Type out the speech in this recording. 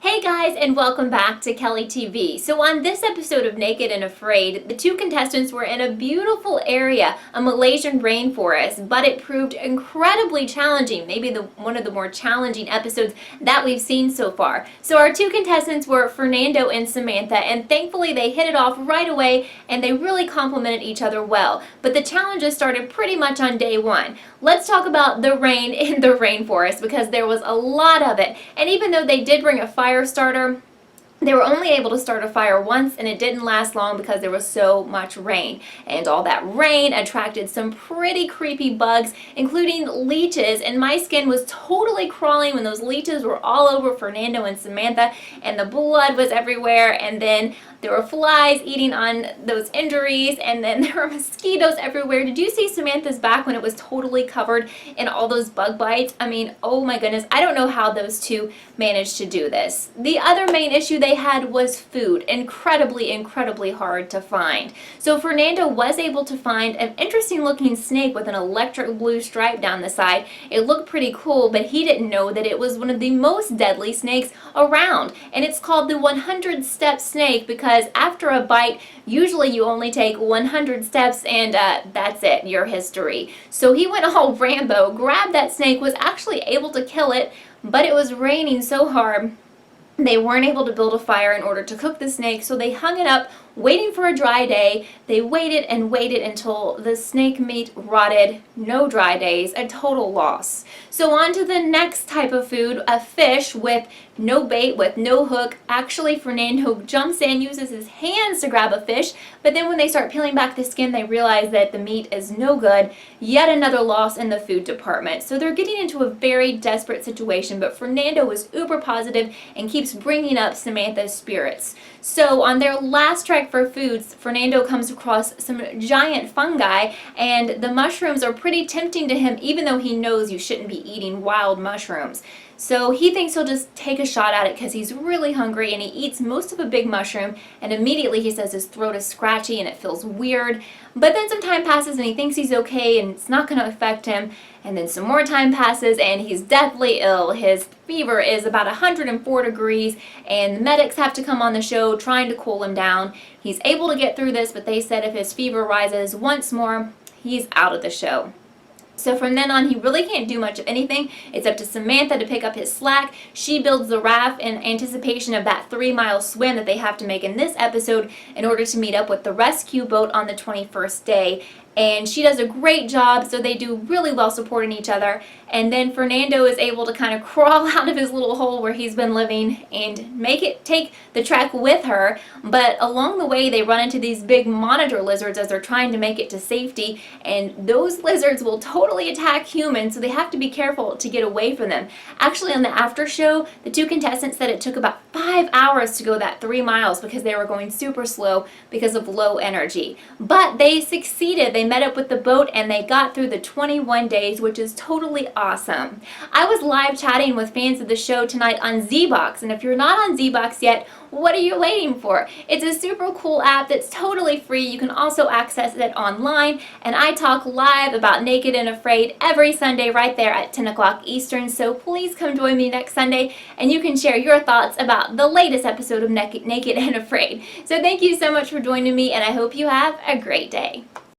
Hey guys, and welcome back to Kellie TV. So on this episode of Naked and Afraid, the two contestants were in a beautiful area, a Malaysian rainforest, but it proved incredibly challenging, maybe one of the more challenging episodes that we've seen so far. So our two contestants were Fernando and Samantha, and thankfully they hit it off right away and they really complemented each other well. But the challenges started pretty much on day one. Let's talk about the rain in the rainforest because there was a lot of it, and even though they did bring a fire starter, they were only able to start a fire once, and it didn't last long because there was so much rain. And all that rain attracted some pretty creepy bugs, including leeches, and my skin was totally crawling when those leeches were all over Fernando and Samantha, and the blood was everywhere, and then there were flies eating on those injuries, and then there were mosquitoes everywhere. Did you see Samantha's back when it was totally covered in all those bug bites? I mean, oh my goodness, I don't know how those two managed to do this. The other main issue they had was food. Incredibly hard to find. So Fernando was able to find an interesting looking snake with an electric blue stripe down the side. It looked pretty cool, but he didn't know that it was one of the most deadly snakes around. And it's called the 100-step snake because after a bite, usually you only take 100 steps and that's it, your history. So he went all Rambo, grabbed that snake, was actually able to kill it, but it was raining so hard they weren't able to build a fire in order to cook the snake, so they hung it up waiting for a dry day. They waited and waited until the snake meat rotted. No dry days, a total loss. So on to the next type of food, a fish with no bait, with no hook. Actually, Fernando jumps in, uses his hands to grab a fish, but then when they start peeling back the skin, they realize that the meat is no good. Yet another loss in the food department. So they're getting into a very desperate situation, but Fernando is uber positive and keeps bringing up Samantha's spirits. So on their last trek for foods, Fernando comes across some giant fungi, and the mushrooms are pretty tempting to him, even though he knows you shouldn't be eating wild mushrooms. So he thinks he'll just take a shot at it because he's really hungry, and he eats most of a big mushroom, and immediately he says his throat is scratchy and it feels weird. But then some time passes and he thinks he's okay and it's not going to affect him. And then some more time passes and he's deathly ill. His fever is about 104 degrees and the medics have to come on the show trying to cool him down. He's able to get through this, but they said if his fever rises once more, he's out of the show. So from then on, he really can't do much of anything. It's up to Samantha to pick up his slack. She builds the raft in anticipation of that 3-mile swim that they have to make in this episode in order to meet up with the rescue boat on the 21st day. And she does a great job, so they do really well supporting each other. And then Fernando is able to kind of crawl out of his little hole where he's been living and take the trek with her. But along the way, they run into these big monitor lizards as they're trying to make it to safety. And those lizards will totally attack humans, so they have to be careful to get away from them. Actually, on the after show, the two contestants said it took about 5 hours to go that 3 miles because they were going super slow because of low energy. But they succeeded. They met up with the boat and they got through the 21 days, which is totally awesome. I was live chatting with fans of the show tonight on ZBox, and if you're not on ZBox yet, what are you waiting for? It's a super cool app that's totally free. You can also access it online, and I talk live about Naked and Afraid every Sunday right there at 10 o'clock Eastern, so please come join me next Sunday and you can share your thoughts about the latest episode of Naked and Afraid. So thank you so much for joining me, and I hope you have a great day.